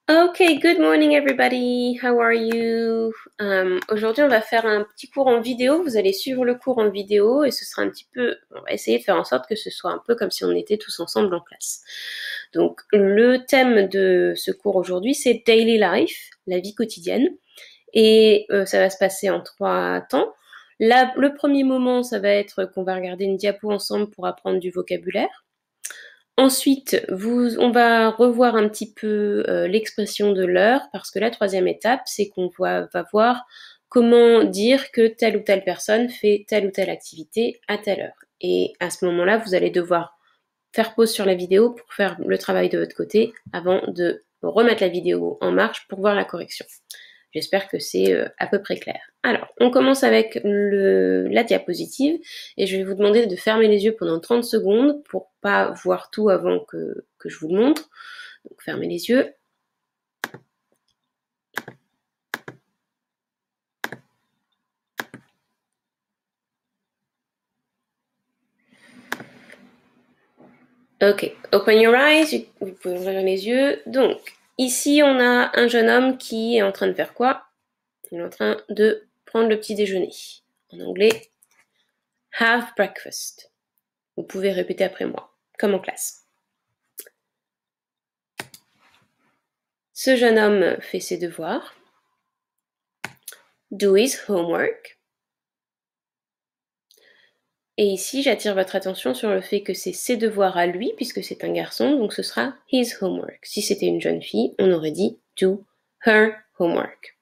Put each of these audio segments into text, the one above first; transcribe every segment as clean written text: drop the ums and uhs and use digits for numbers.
Okay, good morning everybody. How are you? Aujourd'hui, on va faire un petit cours en vidéo. Vous allez suivre le cours en vidéo et ce sera un petit peu, on va essayer de faire en sorte que ce soit un peu comme si on était tous ensemble en classe. Donc, le thème de ce cours aujourd'hui, c'est Daily Life, la vie quotidienne. Et ça va se passer en 3 temps. Là, le premier moment, ça va être qu'on va regarder une diapo ensemble pour apprendre du vocabulaire. Ensuite, on va revoir un petit peu l'expression de l'heure, parce que la troisième étape, c'est qu'on va voir comment dire que telle ou telle personne fait telle ou telle activité à telle heure. Et à ce moment-là, vous allez devoir faire pause sur la vidéo pour faire le travail de votre côté avant de remettre la vidéo en marche pour voir la correction. J'espère que c'est à peu près clair. Alors, on commence avec la diapositive et je vais vous demander de fermer les yeux pendant 30 secondes pour pas voir tout avant que je vous le montre. Donc, fermez les yeux. Ok, open your eyes, vous pouvez ouvrir les yeux. Donc, ici, on a un jeune homme qui est en train de faire quoi? Il est en train de prendre le petit déjeuner. En anglais, have breakfast. Vous pouvez répéter après moi, comme en classe. Ce jeune homme fait ses devoirs. Do his homework. Et ici, j'attire votre attention sur le fait que c'est ses devoirs à lui, puisque c'est un garçon, donc ce sera his homework. Si c'était une jeune fille, on aurait dit do her homework.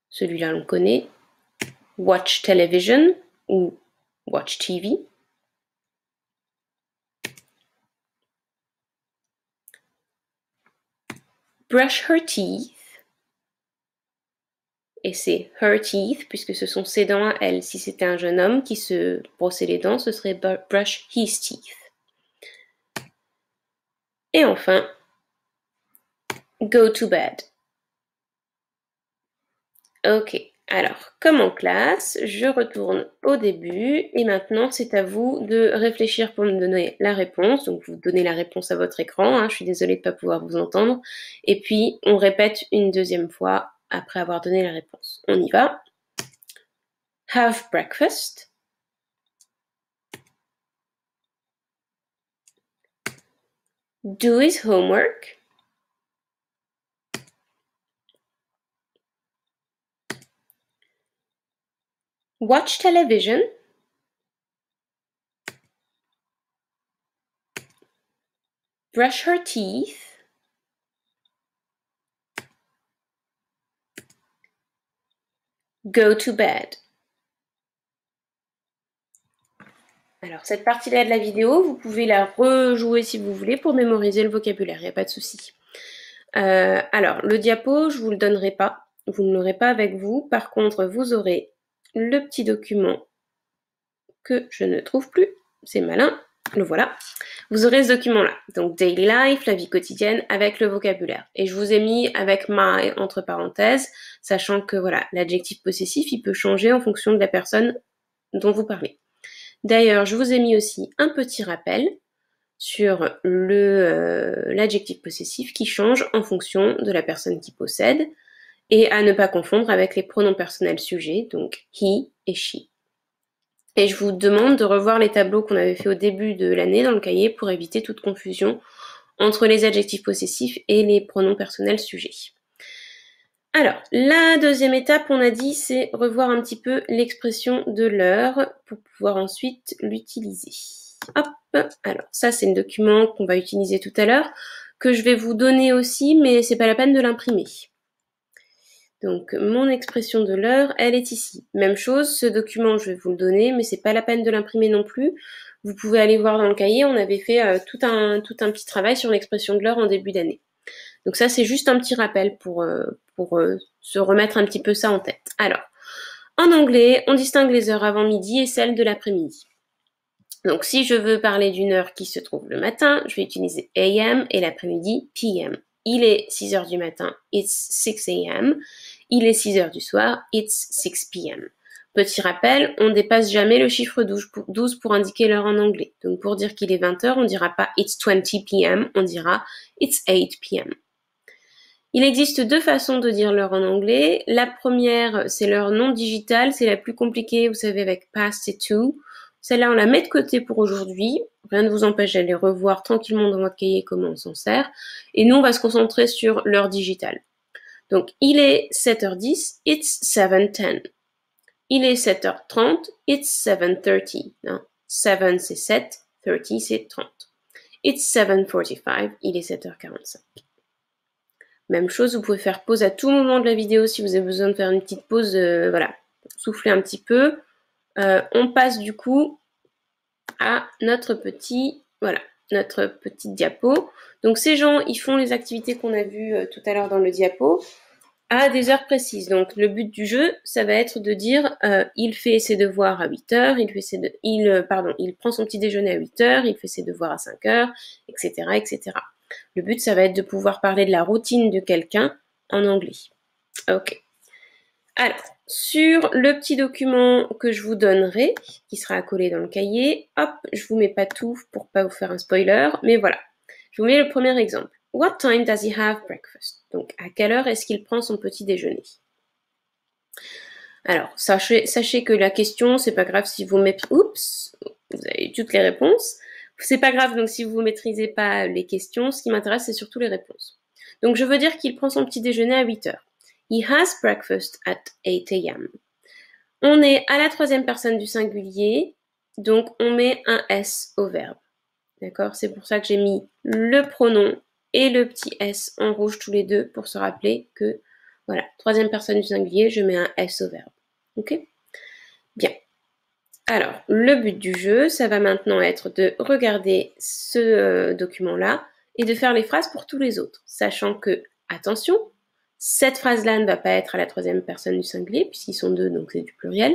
Celui-là, on connaît. Watch television ou watch TV. Brush her teeth. Et c'est her teeth, puisque ce sont ses dents à elle. Si c'était un jeune homme qui se brossait les dents, ce serait brush his teeth. Et enfin, go to bed. Ok, alors, comme en classe, je retourne au début et maintenant c'est à vous de réfléchir pour me donner la réponse. Donc vous donnez la réponse à votre écran, hein, je suis désolée de ne pas pouvoir vous entendre. Et puis on répète une deuxième fois après avoir donné la réponse. On y va. Have breakfast. Do his homework. Watch television. Brush her teeth. Go to bed. Alors, cette partie-là de la vidéo, vous pouvez la rejouer si vous voulez pour mémoriser le vocabulaire, il n'y a pas de souci. Alors, le diapo, je vous le donnerai pas. Vous ne l'aurez pas avec vous. Par contre, vous aurez le petit document que je ne trouve plus. C'est malin. Le voilà. Vous aurez ce document-là. Donc, Daily Life, la vie quotidienne, avec le vocabulaire. Et je vous ai mis avec my entre parenthèses, sachant que voilà, l'adjectif possessif, il peut changer en fonction de la personne dont vous parlez. D'ailleurs, je vous ai mis aussi un petit rappel sur l'adjectif possessif qui change en fonction de la personne qui possède et à ne pas confondre avec les pronoms personnels sujets, donc he et she. Et je vous demande de revoir les tableaux qu'on avait fait au début de l'année dans le cahier pour éviter toute confusion entre les adjectifs possessifs et les pronoms personnels sujets. Alors, la deuxième étape, on a dit, c'est revoir un petit peu l'expression de l'heure pour pouvoir ensuite l'utiliser. Hop, alors ça c'est un document qu'on va utiliser tout à l'heure, que je vais vous donner aussi, mais c'est pas la peine de l'imprimer. Donc mon expression de l'heure, elle est ici. Même chose, ce document je vais vous le donner, mais c'est pas la peine de l'imprimer non plus. Vous pouvez aller voir dans le cahier, on avait fait tout un petit travail sur l'expression de l'heure en début d'année. Donc ça, c'est juste un petit rappel pour se remettre un petit peu ça en tête. Alors, en anglais, on distingue les heures avant midi et celles de l'après-midi. Donc si je veux parler d'une heure qui se trouve le matin, je vais utiliser AM et l'après-midi PM. Il est 6 heures du matin, it's 6 AM. Il est 6 heures du soir, it's 6 PM. Petit rappel, on ne dépasse jamais le chiffre 12 pour indiquer l'heure en anglais. Donc pour dire qu'il est 20h, on ne dira pas It's 20 p.m., on dira It's 8 p.m. Il existe deux façons de dire l'heure en anglais. La première, c'est l'heure non digitale, c'est la plus compliquée, vous savez, avec past et to. Celle-là, on la met de côté pour aujourd'hui. Rien ne vous empêche d'aller revoir tranquillement dans votre cahier comment on s'en sert. Et nous, on va se concentrer sur l'heure digitale. Donc, il est 7h10, it's 7:10. Il est 7h30, it's 7:30. 7 c'est 7, 30 c'est 30. It's 7:45, il est 7h45. Même chose, vous pouvez faire pause à tout moment de la vidéo si vous avez besoin de faire une petite pause, voilà, souffler un petit peu. On passe du coup à notre petite diapo. Donc ces gens, ils font les activités qu'on a vues tout à l'heure dans le diapo à des heures précises. Donc le but du jeu, ça va être de dire il fait ses devoirs à 8h, il prend son petit déjeuner à 8h, il fait ses devoirs à 5h, etc., etc. Le but, ça va être de pouvoir parler de la routine de quelqu'un en anglais. Ok. Alors, sur le petit document que je vous donnerai, qui sera accolé dans le cahier, hop, je vous mets pas tout pour pas vous faire un spoiler, mais voilà. Je vous mets le premier exemple. What time does he have breakfast? Donc, à quelle heure est-ce qu'il prend son petit déjeuner? Alors, sachez que la question, c'est pas grave si vous mettez... Oups, vous avez toutes les réponses. C'est pas grave, donc si vous ne maîtrisez pas les questions, ce qui m'intéresse, c'est surtout les réponses. Donc, je veux dire qu'il prend son petit déjeuner à 8h. He has breakfast at 8 a.m. On est à la troisième personne du singulier, donc on met un S au verbe. D'accord? C'est pour ça que j'ai mis le pronom et le petit S en rouge tous les deux pour se rappeler que, voilà, troisième personne du singulier, je mets un S au verbe. Ok? Bien. Alors, le but du jeu, ça va maintenant être de regarder ce document-là et de faire les phrases pour tous les autres, sachant que, attention, cette phrase-là ne va pas être à la troisième personne du singulier, puisqu'ils sont deux, donc c'est du pluriel.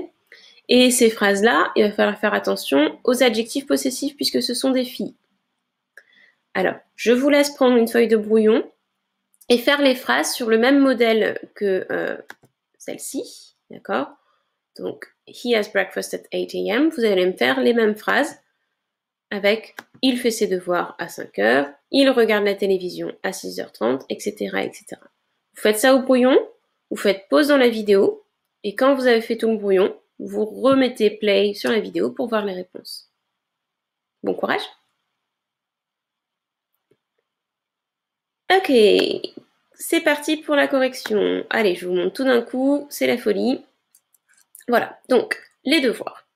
Et ces phrases-là, il va falloir faire attention aux adjectifs possessifs, puisque ce sont des filles. Alors, je vous laisse prendre une feuille de brouillon et faire les phrases sur le même modèle que celle-ci, d'accord? Donc, he has breakfast at 8 a.m. Vous allez me faire les mêmes phrases avec il fait ses devoirs à 5h, il regarde la télévision à 6h30, etc., etc. Vous faites ça au brouillon, vous faites pause dans la vidéo, et quand vous avez fait tout le brouillon, vous remettez play sur la vidéo pour voir les réponses. Bon courage! Ok, c'est parti pour la correction. Allez, je vous montre tout d'un coup, c'est la folie. Voilà, donc, les devoirs.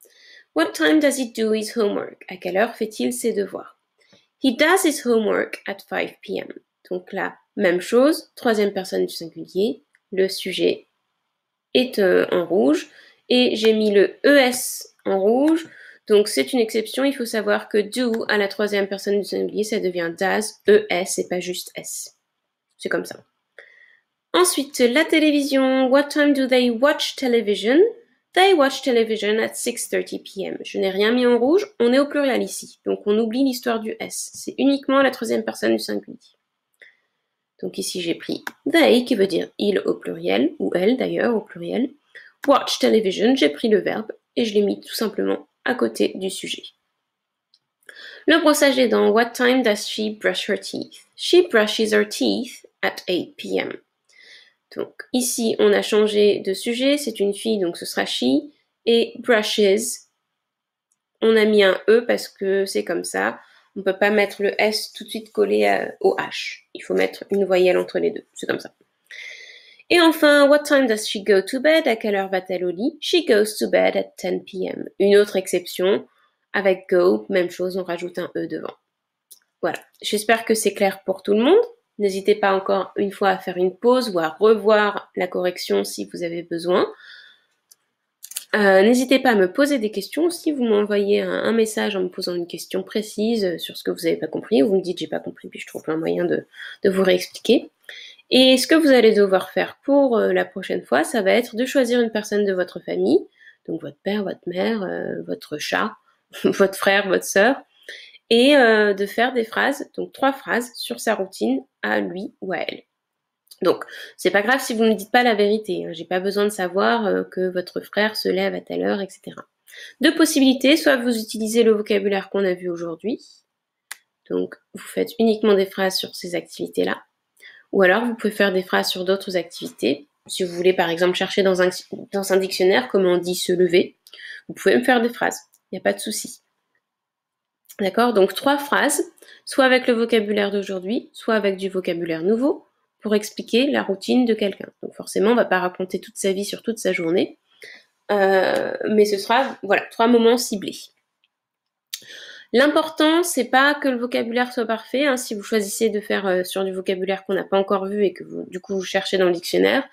What time does he do his homework? À quelle heure fait-il ses devoirs? He does his homework at 5 p.m. Donc là, même chose, troisième personne du singulier, le sujet est en rouge, et j'ai mis le ES en rouge, donc c'est une exception, il faut savoir que do à la troisième personne du singulier, ça devient does, ES et pas juste S. C'est comme ça. Ensuite, la télévision, what time do they watch television? They watch television at 6:30 p.m. Je n'ai rien mis en rouge, on est au pluriel ici, donc on oublie l'histoire du S. C'est uniquement la troisième personne du singulier. Donc ici j'ai pris they qui veut dire il au pluriel, ou elle d'ailleurs au pluriel. Watch television, j'ai pris le verbe et je l'ai mis tout simplement à côté du sujet. Le brossage des dents, what time does she brush her teeth? She brushes her teeth at 8 p.m. Donc ici, on a changé de sujet, c'est une fille, donc ce sera she. Et brushes, on a mis un E parce que c'est comme ça. On ne peut pas mettre le S tout de suite collé au H. Il faut mettre une voyelle entre les deux, c'est comme ça. Et enfin, what time does she go to bed? À quelle heure va-t-elle au lit? She goes to bed at 10 p.m. Une autre exception, avec go, même chose, on rajoute un E devant. Voilà, j'espère que c'est clair pour tout le monde. N'hésitez pas encore une fois à faire une pause ou à revoir la correction si vous avez besoin. N'hésitez pas à me poser des questions. Si vous m'envoyez un message en me posant une question précise sur ce que vous n'avez pas compris, ou vous me dites j'ai pas compris, puis je trouve un moyen de vous réexpliquer. Et ce que vous allez devoir faire pour la prochaine fois, ça va être de choisir une personne de votre famille, donc votre père, votre mère, votre chat, votre frère, votre sœur, et de faire des phrases, donc 3 phrases sur sa routine à lui ou à elle. Donc, c'est pas grave si vous ne dites pas la vérité. J'ai pas besoin de savoir que votre frère se lève à telle heure, etc. Deux possibilités, soit vous utilisez le vocabulaire qu'on a vu aujourd'hui, donc vous faites uniquement des phrases sur ces activités-là, ou alors vous pouvez faire des phrases sur d'autres activités. Si vous voulez par exemple chercher dans un dictionnaire comment on dit se lever, vous pouvez me faire des phrases, il n'y a pas de souci. D'accord? Donc 3 phrases, soit avec le vocabulaire d'aujourd'hui, soit avec du vocabulaire nouveau, pour expliquer la routine de quelqu'un. Donc forcément, on ne va pas raconter toute sa vie sur toute sa journée, mais ce sera, voilà, 3 moments ciblés. L'important, c'est pas que le vocabulaire soit parfait, hein, si vous choisissez de faire sur du vocabulaire qu'on n'a pas encore vu et que vous, du coup, vous cherchez dans le dictionnaire.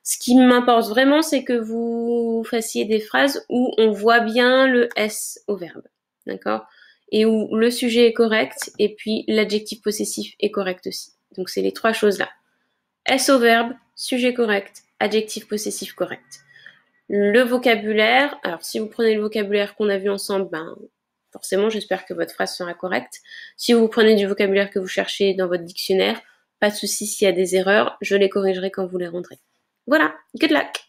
Ce qui m'importe vraiment, c'est que vous fassiez des phrases où on voit bien le S au verbe, d'accord? Et où le sujet est correct, et puis l'adjectif possessif est correct aussi. Donc c'est les 3 choses-là. S au verbe, sujet correct, adjectif possessif correct. Le vocabulaire, alors si vous prenez le vocabulaire qu'on a vu ensemble, ben forcément j'espère que votre phrase sera correcte. Si vous prenez du vocabulaire que vous cherchez dans votre dictionnaire, pas de souci s'il y a des erreurs, je les corrigerai quand vous les rendrez. Voilà, good luck!